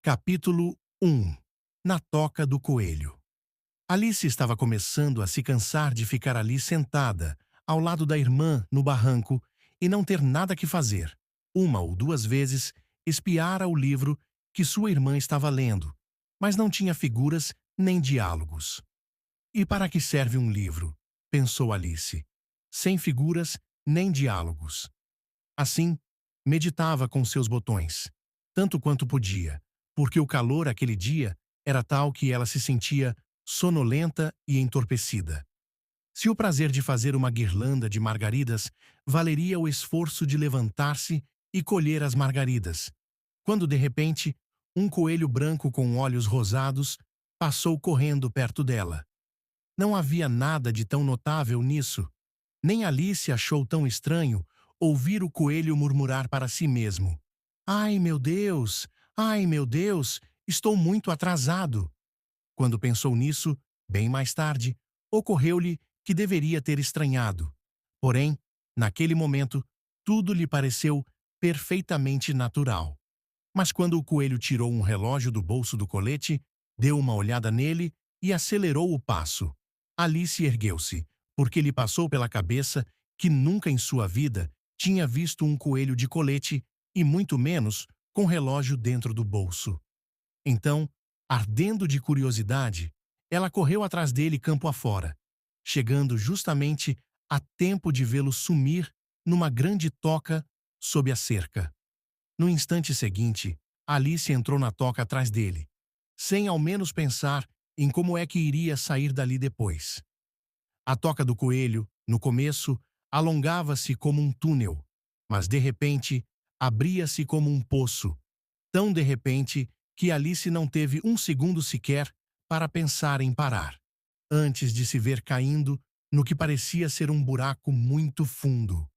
Capítulo 1. Na toca do coelho. Alice estava começando a se cansar de ficar ali sentada, ao lado da irmã, no barranco, e não ter nada que fazer. Uma ou duas vezes, espiara o livro que sua irmã estava lendo, mas não tinha figuras nem diálogos. E para que serve um livro? Pensou Alice. Sem figuras nem diálogos. Assim, meditava com seus botões, tanto quanto podia, porque o calor aquele dia era tal que ela se sentia sonolenta e entorpecida. Se o prazer de fazer uma guirlanda de margaridas valeria o esforço de levantar-se e colher as margaridas, quando de repente um coelho branco com olhos rosados passou correndo perto dela. Não havia nada de tão notável nisso. Nem Alice achou tão estranho ouvir o coelho murmurar para si mesmo: Ai, meu Deus! Ai, meu Deus! Estou muito atrasado! Quando pensou nisso, bem mais tarde, ocorreu-lhe que deveria ter estranhado. Porém, naquele momento, tudo lhe pareceu perfeitamente natural. Mas quando o coelho tirou um relógio do bolso do colete, deu uma olhada nele e acelerou o passo. Alice ergueu-se, porque lhe passou pela cabeça que nunca em sua vida tinha visto um coelho de colete e muito menos com relógio dentro do bolso. Então, ardendo de curiosidade, ela correu atrás dele campo afora, chegando justamente a tempo de vê-lo sumir numa grande toca sob a cerca. No instante seguinte, Alice entrou na toca atrás dele, sem ao menos pensar em como é que iria sair dali depois. A toca do coelho, no começo, alongava-se como um túnel, mas de repente abria-se como um poço, tão de repente que Alice não teve um segundo sequer para pensar em parar, antes de se ver caindo no que parecia ser um buraco muito fundo.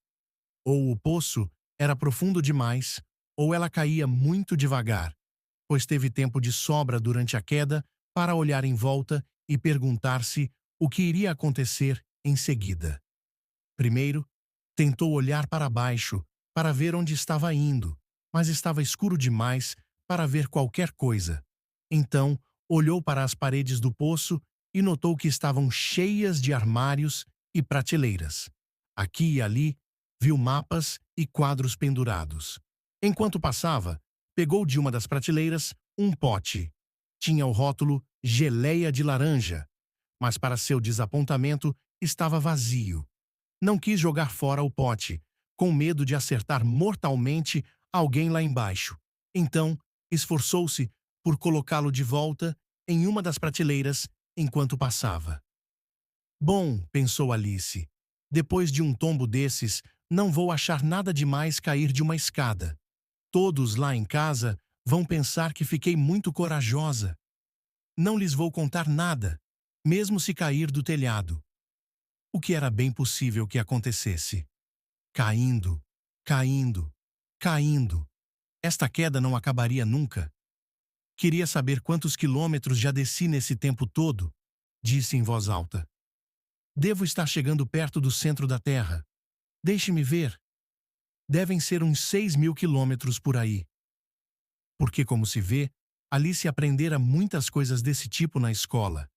Ou o poço era profundo demais, ou ela caía muito devagar, pois teve tempo de sobra durante a queda para olhar em volta e perguntar-se o que iria acontecer em seguida. Primeiro, tentou olhar para baixo para ver onde estava indo, mas estava escuro demais para ver qualquer coisa. Então, olhou para as paredes do poço e notou que estavam cheias de armários e prateleiras. Aqui e ali, viu mapas e quadros pendurados. Enquanto passava, pegou de uma das prateleiras um pote. Tinha o rótulo geleia de laranja, mas para seu desapontamento estava vazio. Não quis jogar fora o pote, com medo de acertar mortalmente alguém lá embaixo. Então, esforçou-se por colocá-lo de volta em uma das prateleiras enquanto passava. Bom, pensou Alice, depois de um tombo desses, não vou achar nada demais cair de uma escada. Todos lá em casa vão pensar que fiquei muito corajosa. Não lhes vou contar nada, mesmo se cair do telhado. O que era bem possível que acontecesse. Caindo, caindo, caindo. Esta queda não acabaria nunca. Queria saber quantos quilômetros já desci nesse tempo todo, disse em voz alta. Devo estar chegando perto do centro da Terra. Deixe-me ver. Devem ser uns 6.000 quilômetros por aí. Porque, como se vê, Alice aprendera muitas coisas desse tipo na escola.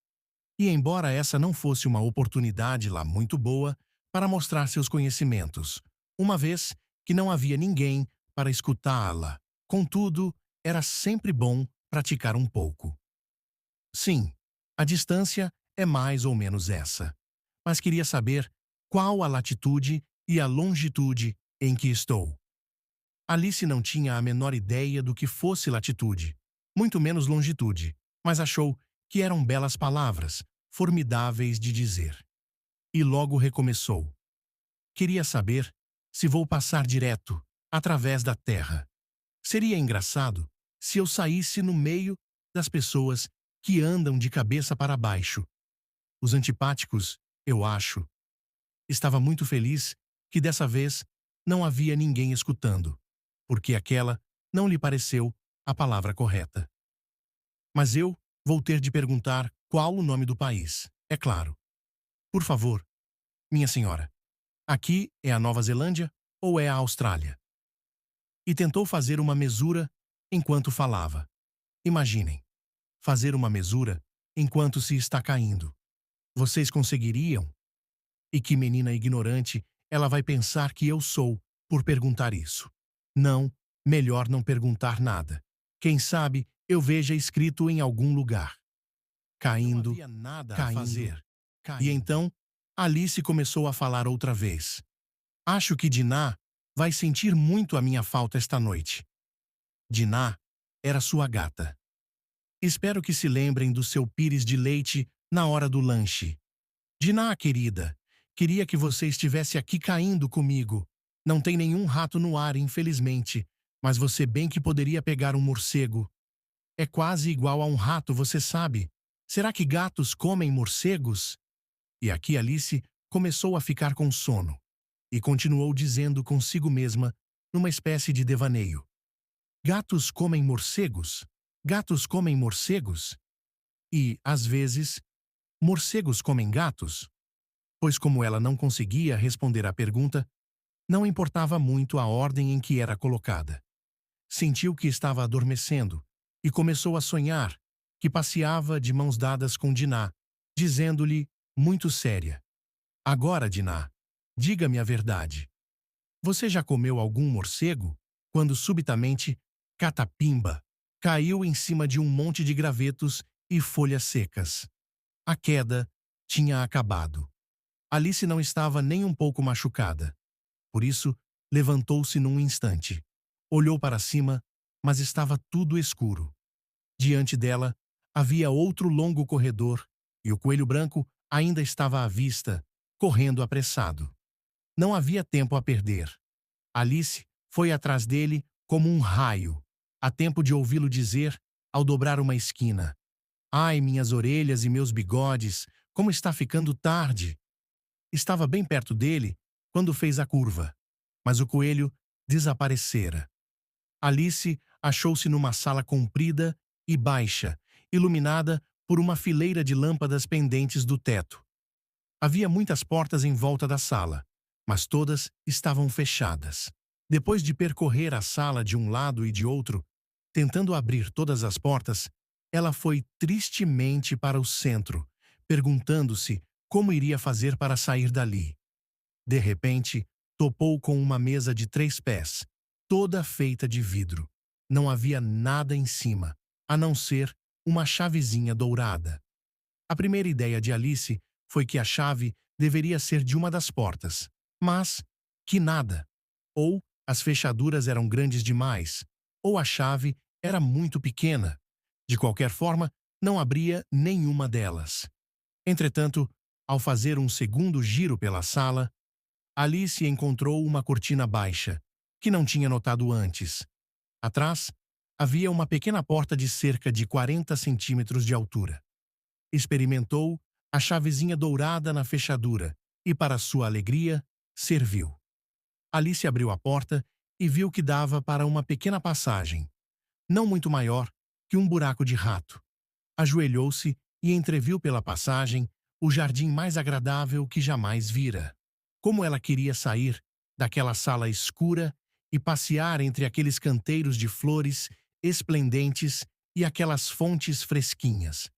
E embora essa não fosse uma oportunidade lá muito boa para mostrar seus conhecimentos, uma vez que não havia ninguém para escutá-la, contudo, era sempre bom praticar um pouco. Sim, a distância é mais ou menos essa. Mas queria saber qual a latitude e a longitude em que estou. Alice não tinha a menor ideia do que fosse latitude, muito menos longitude, mas achou que eram belas palavras, formidáveis de dizer. E logo recomeçou. Queria saber se vou passar direto, através da terra. Seria engraçado se eu saísse no meio das pessoas que andam de cabeça para baixo. Os antipáticos, eu acho. Estava muito feliz que dessa vez não havia ninguém escutando, porque aquela não lhe pareceu a palavra correta. Mas eu vou ter de perguntar qual o nome do país, é claro. Por favor, minha senhora, aqui é a Nova Zelândia ou é a Austrália? E tentou fazer uma mesura enquanto falava. Imaginem, fazer uma mesura enquanto se está caindo. Vocês conseguiriam? E que menina ignorante ela vai pensar que eu sou por perguntar isso. Não, melhor não perguntar nada. Quem sabe eu veja escrito em algum lugar. Caindo, Não havia nada a caindo. fazer. E Caindo. então, Alice começou a falar outra vez. Acho que Diná vai sentir muito a minha falta esta noite. Diná era sua gata. Espero que se lembrem do seu pires de leite na hora do lanche. Diná, querida, queria que você estivesse aqui caindo comigo. Não tem nenhum rato no ar, infelizmente, mas você bem que poderia pegar um morcego. É quase igual a um rato, você sabe. Será que gatos comem morcegos? E aqui Alice começou a ficar com sono e continuou dizendo consigo mesma, numa espécie de devaneio: gatos comem morcegos? Gatos comem morcegos? E, às vezes, morcegos comem gatos? Pois, como ela não conseguia responder à pergunta, não importava muito a ordem em que era colocada. Sentiu que estava adormecendo e começou a sonhar que passeava de mãos dadas com Diná, dizendo-lhe, muito séria: agora, Diná, diga-me a verdade. Você já comeu algum morcego? Quando subitamente, Catapimba caiu em cima de um monte de gravetos e folhas secas. A queda tinha acabado. Alice não estava nem um pouco machucada. Por isso, levantou-se num instante. Olhou para cima, mas estava tudo escuro. Diante dela, havia outro longo corredor, e o coelho branco ainda estava à vista, correndo apressado. Não havia tempo a perder. Alice foi atrás dele como um raio, a tempo de ouvi-lo dizer, ao dobrar uma esquina: ai, minhas orelhas e meus bigodes, como está ficando tarde! Estava bem perto dele quando fez a curva, mas o coelho desaparecera. Alice achou-se numa sala comprida e baixa, iluminada por uma fileira de lâmpadas pendentes do teto. Havia muitas portas em volta da sala, mas todas estavam fechadas. Depois de percorrer a sala de um lado e de outro, tentando abrir todas as portas, ela foi tristemente para o centro, perguntando-se como iria fazer para sair dali. De repente, topou com uma mesa de 3 pés, toda feita de vidro. Não havia nada em cima, a não ser uma chavezinha dourada. A primeira ideia de Alice foi que a chave deveria ser de uma das portas, mas que nada. Ou as fechaduras eram grandes demais, ou a chave era muito pequena. De qualquer forma, não abria nenhuma delas. Entretanto, ao fazer um segundo giro pela sala, Alice encontrou uma cortina baixa, que não tinha notado antes. Atrás, havia uma pequena porta de cerca de 40 centímetros de altura. Experimentou a chavezinha dourada na fechadura e, para sua alegria, serviu. Alice abriu a porta e viu que dava para uma pequena passagem, não muito maior que um buraco de rato. Ajoelhou-se e entreviu pela passagem o jardim mais agradável que jamais vira. Como ela queria sair daquela sala escura e passear entre aqueles canteiros de flores esplendentes e aquelas fontes fresquinhas.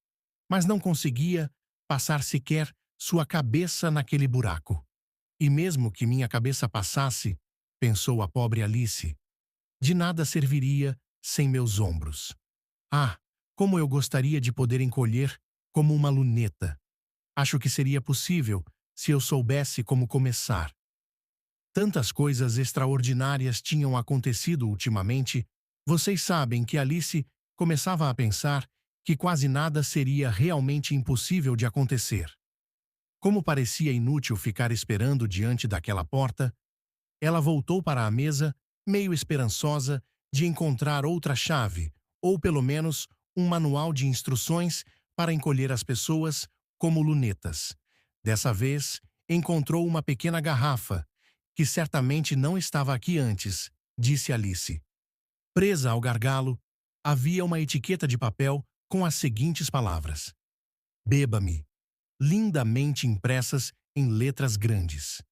Mas não conseguia passar sequer sua cabeça naquele buraco. E mesmo que minha cabeça passasse, pensou a pobre Alice, de nada serviria sem meus ombros. Ah, como eu gostaria de poder encolher como uma luneta. Acho que seria possível se eu soubesse como começar. Tantas coisas extraordinárias tinham acontecido ultimamente, vocês sabem que Alice começava a pensar que quase nada seria realmente impossível de acontecer. Como parecia inútil ficar esperando diante daquela porta, ela voltou para a mesa, meio esperançosa de encontrar outra chave, ou pelo menos um manual de instruções para encolher as pessoas como lunetas. Dessa vez, encontrou uma pequena garrafa, que certamente não estava aqui antes, disse Alice. Presa ao gargalo, havia uma etiqueta de papel com as seguintes palavras: beba-me, lindamente impressas em letras grandes.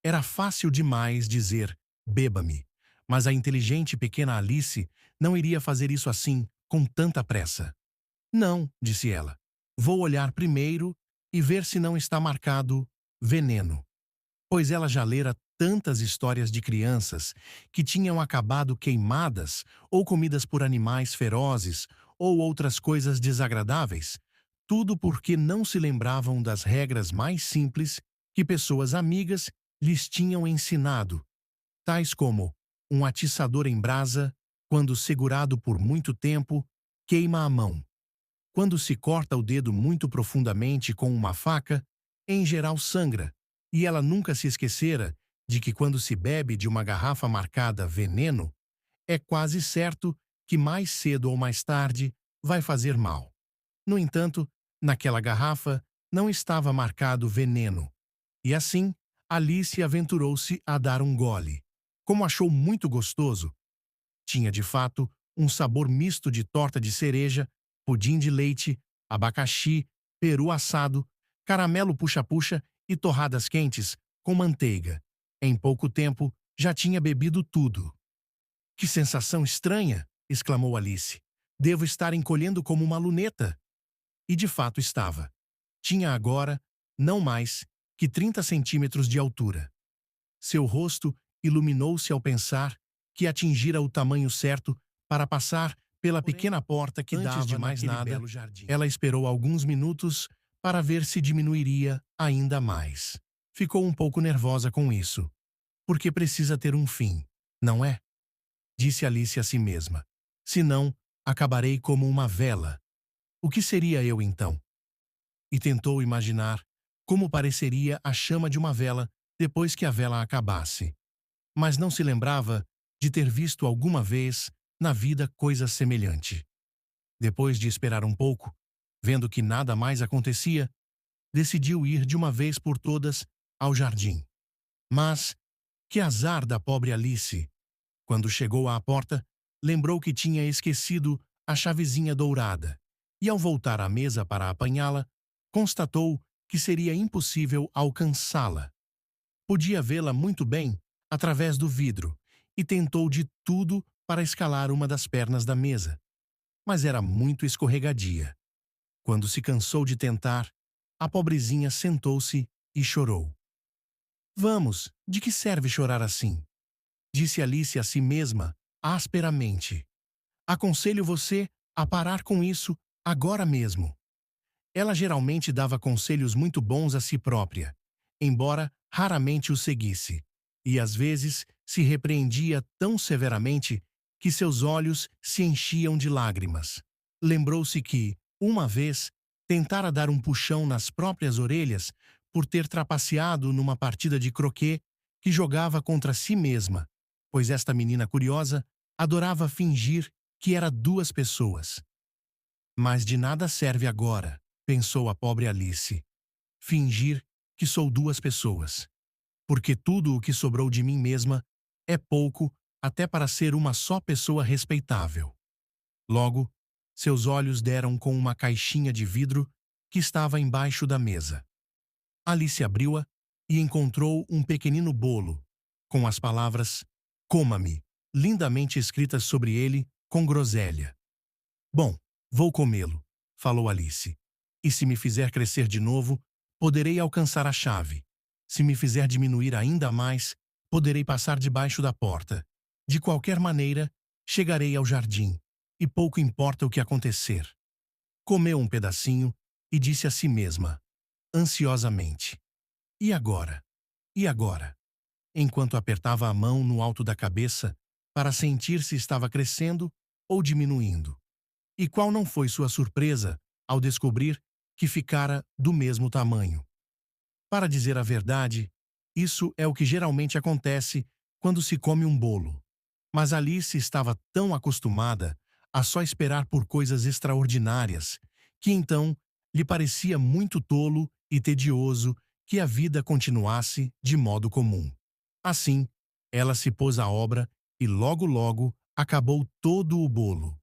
Era fácil demais dizer beba-me, mas a inteligente pequena Alice não iria fazer isso assim, com tanta pressa? Não, disse ela. Vou olhar primeiro e ver se não está marcado veneno. Pois ela já lera tantas histórias de crianças que tinham acabado queimadas ou comidas por animais ferozes ou outras coisas desagradáveis, tudo porque não se lembravam das regras mais simples que pessoas amigas lhes tinham ensinado, tais como um atiçador em brasa, quando segurado por muito tempo, queima a mão. Quando se corta o dedo muito profundamente com uma faca, em geral sangra, e ela nunca se esquecera de que quando se bebe de uma garrafa marcada veneno, é quase certo que mais cedo ou mais tarde vai fazer mal. No entanto, naquela garrafa não estava marcado veneno, e assim Alice aventurou-se a dar um gole. Como achou muito gostoso, tinha de fato um sabor misto de torta de cereja, pudim de leite, abacaxi, peru assado, caramelo puxa-puxa e torradas quentes com manteiga. Em pouco tempo, já tinha bebido tudo. Que sensação estranha! Exclamou Alice. Devo estar encolhendo como uma luneta. E de fato estava. Tinha agora, não mais, que 30 centímetros de altura. Seu rosto iluminou-se ao pensar que atingira o tamanho certo para passar pela pequena porta que Antes dava de mais naquele nada, belo jardim. Ela esperou alguns minutos para ver se diminuiria ainda mais. Ficou um pouco nervosa com isso, porque precisa ter um fim, não é? Disse Alice a si mesma. Senão, acabarei como uma vela. O que seria eu então? E tentou imaginar como pareceria a chama de uma vela depois que a vela acabasse. Mas não se lembrava de ter visto alguma vez na vida coisa semelhante. Depois de esperar um pouco, vendo que nada mais acontecia, decidiu ir de uma vez por todas ao jardim. Mas, que azar da pobre Alice! Quando chegou à porta, lembrou que tinha esquecido a chavezinha dourada, e ao voltar à mesa para apanhá-la, constatou que seria impossível alcançá-la. Podia vê-la muito bem através do vidro e tentou de tudo para escalar uma das pernas da mesa, mas era muito escorregadia. Quando se cansou de tentar, a pobrezinha sentou-se e chorou. Vamos, de que serve chorar assim? Disse Alice a si mesma, asperamente. Aconselho você a parar com isso agora mesmo. Ela geralmente dava conselhos muito bons a si própria, embora raramente os seguisse, e às vezes se repreendia tão severamente que seus olhos se enchiam de lágrimas. Lembrou-se que, uma vez, tentara dar um puxão nas próprias orelhas por ter trapaceado numa partida de croquet que jogava contra si mesma, pois esta menina curiosa adorava fingir que era duas pessoas. Mas de nada serve agora, pensou a pobre Alice, fingir que sou duas pessoas, porque tudo o que sobrou de mim mesma é pouco até para ser uma só pessoa respeitável. Logo, seus olhos deram com uma caixinha de vidro que estava embaixo da mesa. Alice abriu-a e encontrou um pequenino bolo, com as palavras "Coma-me", lindamente escritas sobre ele com groselha. Bom, vou comê-lo, falou Alice. E se me fizer crescer de novo, poderei alcançar a chave. Se me fizer diminuir ainda mais, poderei passar debaixo da porta. De qualquer maneira, chegarei ao jardim, e pouco importa o que acontecer. Comeu um pedacinho e disse a si mesma, ansiosamente: E agora? E agora? Enquanto apertava a mão no alto da cabeça para sentir se estava crescendo ou diminuindo. E qual não foi sua surpresa ao descobrir que ficara do mesmo tamanho? Para dizer a verdade, isso é o que geralmente acontece quando se come um bolo. Mas Alice estava tão acostumada a só esperar por coisas extraordinárias, que então lhe parecia muito tolo e tedioso que a vida continuasse de modo comum. Assim, ela se pôs à obra e logo acabou todo o bolo.